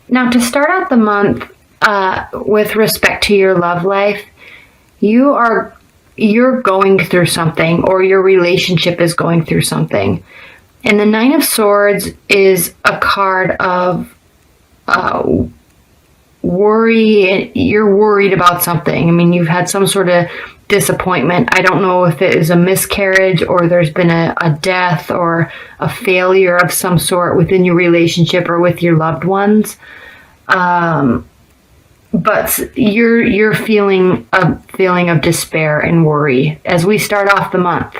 Now, to start out the month, with respect to your love life, you're going through something, or your relationship is going through something. And the Nine of Swords is a card of worry. You're worried about something. I mean, you've had some sort of disappointment. I don't know if it is a miscarriage, or there's been a death or a failure of some sort within your relationship or with your loved ones. But you're feeling a feeling of despair and worry as we start off the month.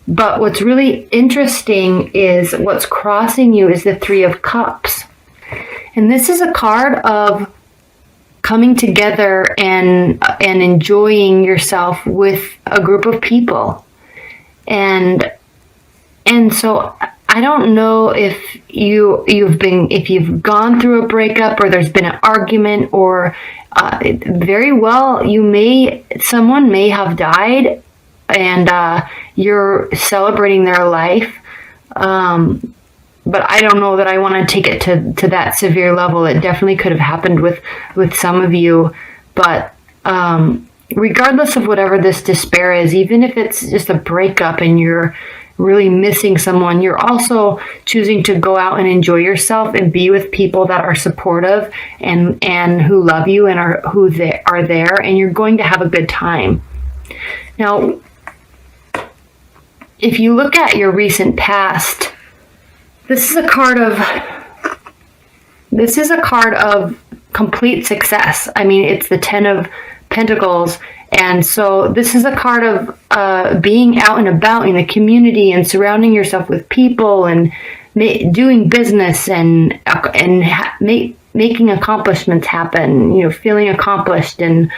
But what's really interesting is what's crossing you is the Three of Cups. And this is a card of coming together and enjoying yourself with a group of people. And so I don't know if you've gone through a breakup, or there's been an argument, or very well someone may have died, and you're celebrating their life. But I don't know that I want to take it to that severe level. It definitely could have happened with some of you. But regardless of whatever this despair is, even if it's just a breakup and you're really missing someone, you're also choosing to go out and enjoy yourself and be with people that are supportive and who love you and are there, and you're going to have a good time. Now, if you look at your recent past, this is a card of complete success. I mean, it's the Ten of Pentacles. And so this is a card of being out and about in the community and surrounding yourself with people and doing business and making accomplishments happen. You know, feeling accomplished and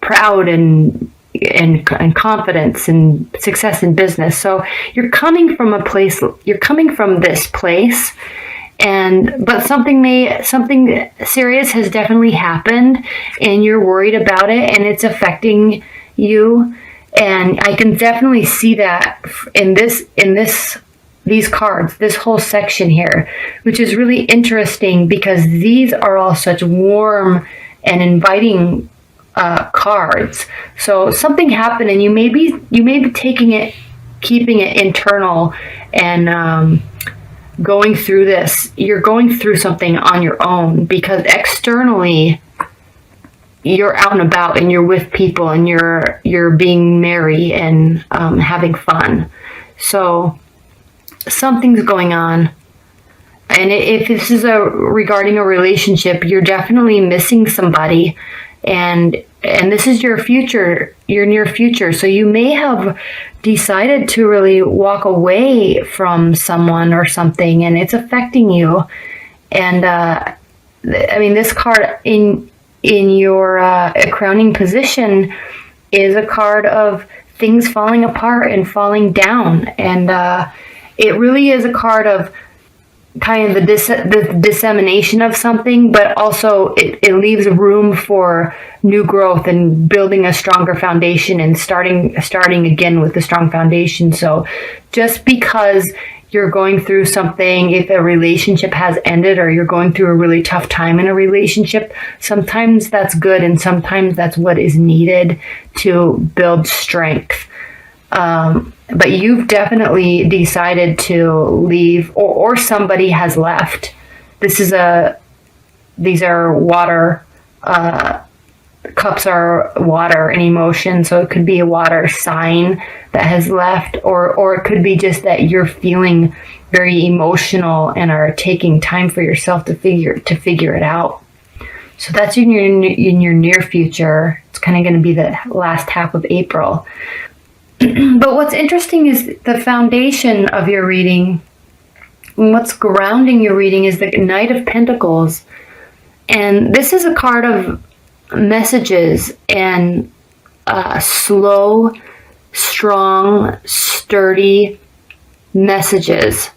proud and confidence and success in business. So you're coming from this place. But something serious has definitely happened, and you're worried about it, and it's affecting you. And I can definitely see that in these cards, this whole section here, which is really interesting because these are all such warm and inviting cards. So something happened, and you may be keeping it internal and going through this. You're going through something on your own, because externally you're out and about and you're with people and you're being merry and having fun. So something's going on. And if this is regarding a relationship, you're definitely missing somebody, and this is your near future. So you may have decided to really walk away from someone or something, and it's affecting you. And I mean, this card in your crowning position is a card of things falling apart and falling down, and it really is a card of kind of the dissemination of something, but also it leaves room for new growth and building a stronger foundation and starting again with a strong foundation. So just because you're going through something, if a relationship has ended or you're going through a really tough time in a relationship, sometimes that's good, and sometimes that's what is needed to build strength. But you've definitely decided to leave, or somebody has left. These are water, cups are water and emotion. So it could be a water sign that has left, or it could be just that you're feeling very emotional and are taking time for yourself to figure it out. So that's in your near future. It's kind of going to be the last half of April. But what's interesting is the foundation of your reading, and what's grounding your reading is the Knight of Pentacles. And this is a card of messages and slow, strong, sturdy messages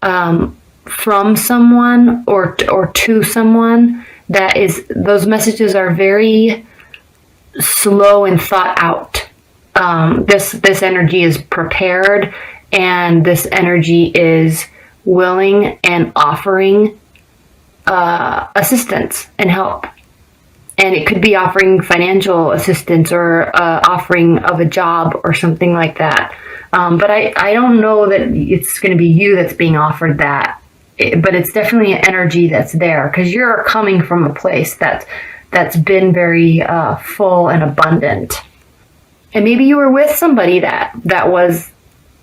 from someone or to someone. Those messages are very slow and thought out. This energy is prepared, and this energy is willing and offering assistance and help. And it could be offering financial assistance or offering of a job or something like that. But I don't know that it's going to be you that's being offered that. But it's definitely an energy that's there, because you're coming from a place that's been very full and abundant. And maybe you were with somebody that was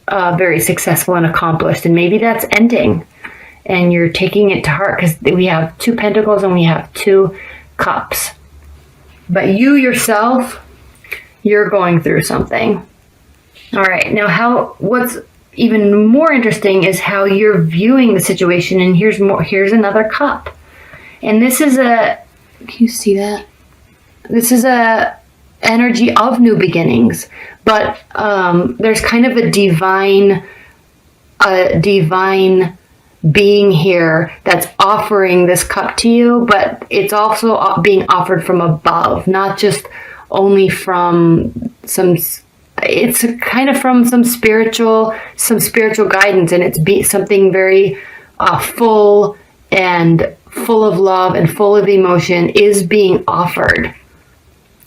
very successful and accomplished, and maybe that's ending. And you're taking it to heart, because we have 2 pentacles and we have 2 cups. But you yourself, you're going through something. All right. Now, what's even more interesting is how you're viewing the situation. And here's another cup. And this is can you see that? This is a energy of new beginnings. But there's kind of a divine being here that's offering this cup to you, but it's also being offered from above, not just only from it's kind of from some spiritual guidance, and it's something very full of love and full of emotion is being offered.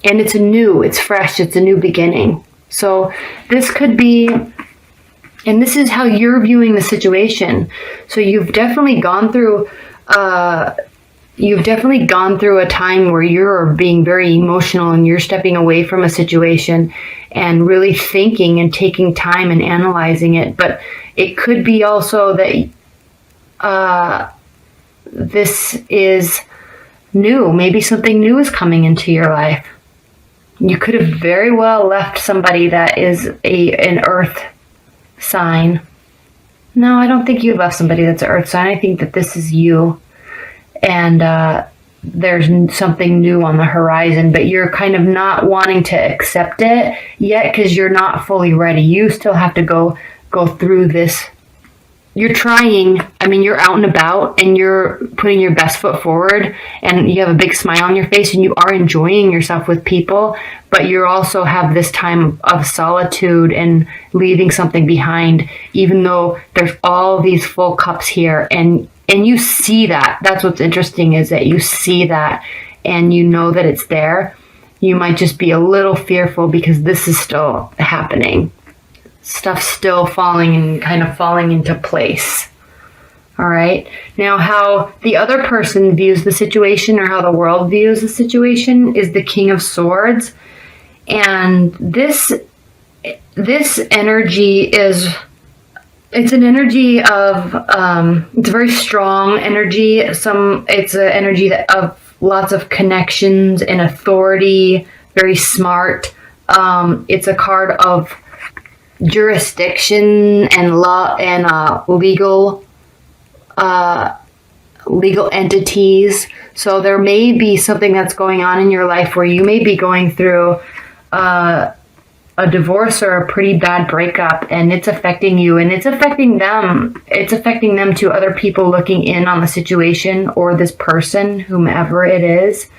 And it's fresh, it's a new beginning. So this could be, and this is how you're viewing the situation. So you've definitely gone through a time where you're being very emotional and you're stepping away from a situation and really thinking and taking time and analyzing it. But it could be also that this is new. Maybe something new is coming into your life. You could have very well left somebody that is an earth sign. No, I don't think you left somebody that's an earth sign. I think that this is you. And there's something new on the horizon, but you're kind of not wanting to accept it yet because you're not fully ready. You still have to go through this. You're trying. I mean, you're out and about and you're putting your best foot forward and you have a big smile on your face and you are enjoying yourself with people, but you also have this time of solitude and leaving something behind, even though there's all these full cups here. And you see that. That's what's interesting, is that you see that and you know that it's there. You might just be a little fearful because this is still happening. Stuff's still falling into place. All right. Now, how the other person views the situation, or how the world views the situation, is the King of Swords. And this energy it's an energy of, it's a very strong energy. It's an energy of lots of connections and authority, very smart. It's a card of jurisdiction and law and legal entities. So there may be something that's going on in your life where you may be going through a divorce or a pretty bad breakup, and it's affecting you and it's affecting them. It's affecting them to other people looking in on the situation, or this person, whomever it is.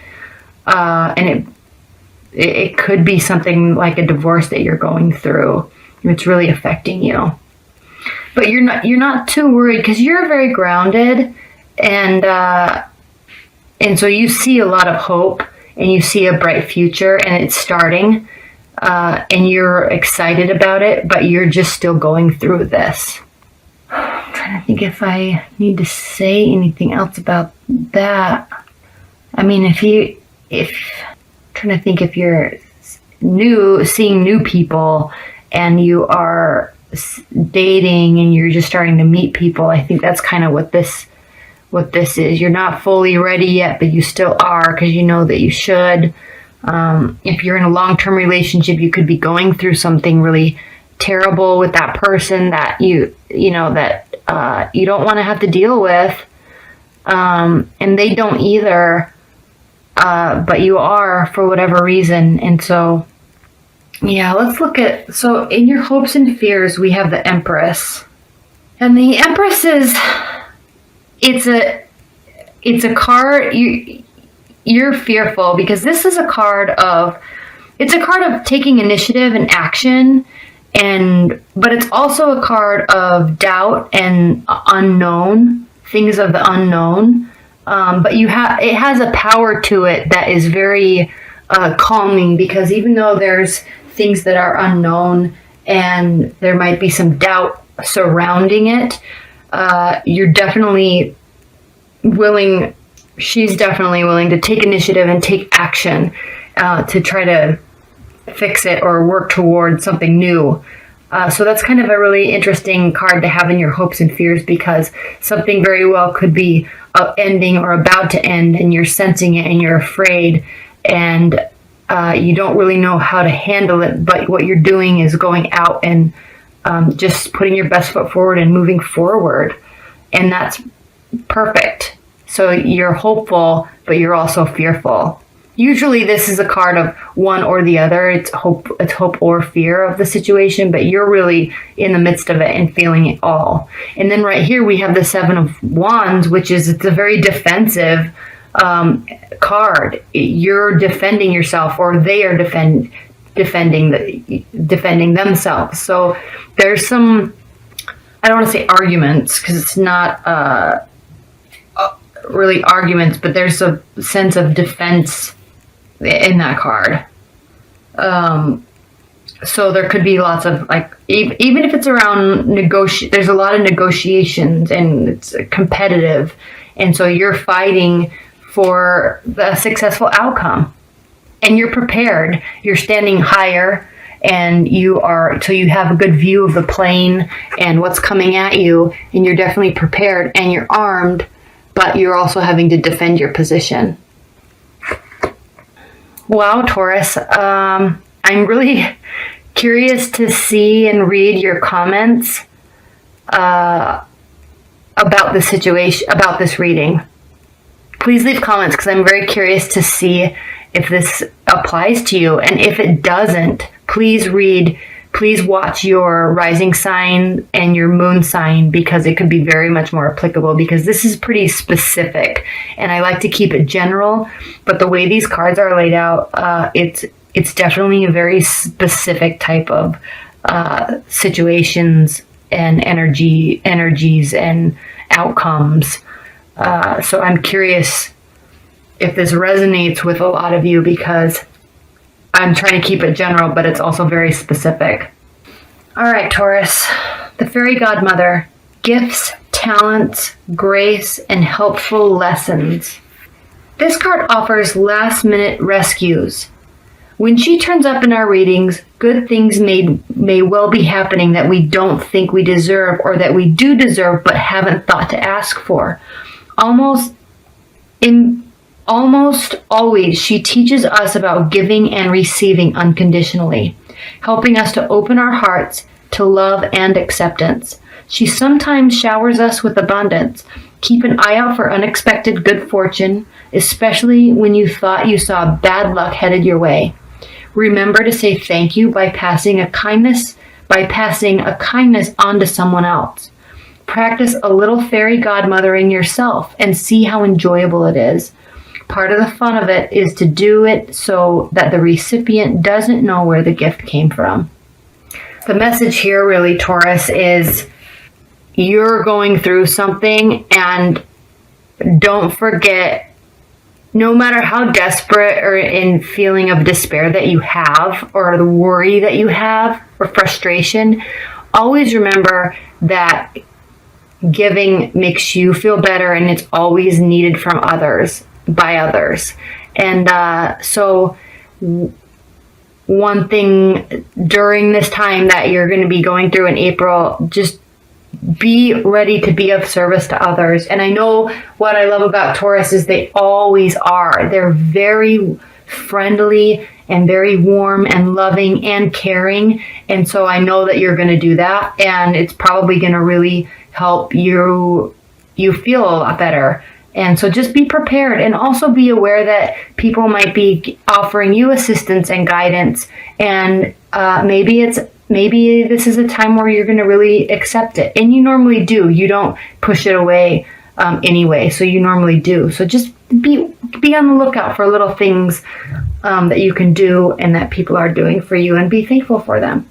And it could be something like a divorce that you're going through. It's really affecting you. But you're not too worried because you're very grounded, and so you see a lot of hope and you see a bright future and it's starting. And you're excited about it, but you're just still going through this. I'm trying to think if I need to say anything else about that. I mean, if trying to think if you're seeing new people and you are dating and you're just starting to meet people, I think that's kind of what this is. You're not fully ready yet, but you still are, because you know that you should. If you're in a long-term relationship, you could be going through something really terrible with that person that you don't want to have to deal with, and they don't either, but you are for whatever reason. And so, yeah, let's look at, so in your hopes and fears, we have the Empress, and the Empress it's a card. You're fearful because this is a card of taking initiative and action, but it's also a card of doubt and unknown, things of the unknown. But it has a power to it that is very calming, because even though there's things that are unknown and there might be some doubt surrounding it, you're definitely willing, she's definitely willing to take initiative and take action to try to fix it or work towards something new. So that's kind of a really interesting card to have in your hopes and fears, because something very well could be ending or about to end, and you're sensing it and you're afraid, and you don't really know how to handle it. But what you're doing is going out and just putting your best foot forward and moving forward. And that's perfect. So you're hopeful, but you're also fearful. Usually this is a card of one or the other. It's hope or fear of the situation, but you're really in the midst of it and feeling it all. And then right here we have the Seven of Wands, which is, it's a very defensive card. You're defending yourself, or they are defending themselves. So there's some, I don't want to say arguments, because it's not really arguments, but there's a sense of defense in that card. So there could be lots of, like, even if it's around there's a lot of negotiations and it's competitive, and so you're fighting for the successful outcome, and you're prepared. You're standing higher, and you have a good view of the plane and what's coming at you, and you're definitely prepared and you're armed, but you're also having to defend your position. Wow, Taurus. I'm really curious to see and read your comments about the situation, about this reading. Please leave comments, because I'm very curious to see if this applies to you. And if it doesn't, please watch your rising sign and your moon sign, because it could be very much more applicable, because this is pretty specific, and I like to keep it general, but the way these cards are laid out, it's definitely a very specific type of situations and energies and outcomes. So I'm curious if this resonates with a lot of you, because I'm trying to keep it general, but it's also very specific. All right, Taurus. The Fairy Godmother. Gifts, talents, grace, and helpful lessons. This card offers last-minute rescues. When she turns up in our readings, good things may well be happening that we don't think we deserve, or that we do deserve but haven't thought to ask for. Almost always, she teaches us about giving and receiving unconditionally, helping us to open our hearts to love and acceptance. She sometimes showers us with abundance. Keep an eye out for unexpected good fortune, especially when you thought you saw bad luck headed your way. Remember to say thank you by passing a kindness on to someone else. Practice a little fairy godmothering yourself and see how enjoyable it is. Part of the fun of it is to do it so that the recipient doesn't know where the gift came from. The message here really, Taurus, is you're going through something, and don't forget, no matter how desperate or in feeling of despair that you have, or the worry that you have, or frustration, always remember that giving makes you feel better, and it's always needed from others, by others. And so one thing during this time that you're going to be going through in April, just be ready to be of service to others. And I know what I love about Taurus is they always are. They're very friendly and very warm and loving and caring. And so I know that you're going to do that, and it's probably going to really help you feel a lot better. And so just be prepared, and also be aware that people might be offering you assistance and guidance, and maybe this is a time where you're going to really accept it. And you normally do. You don't push it away anyway, so you normally do. So just be on the lookout for little things that you can do and that people are doing for you, and be thankful for them.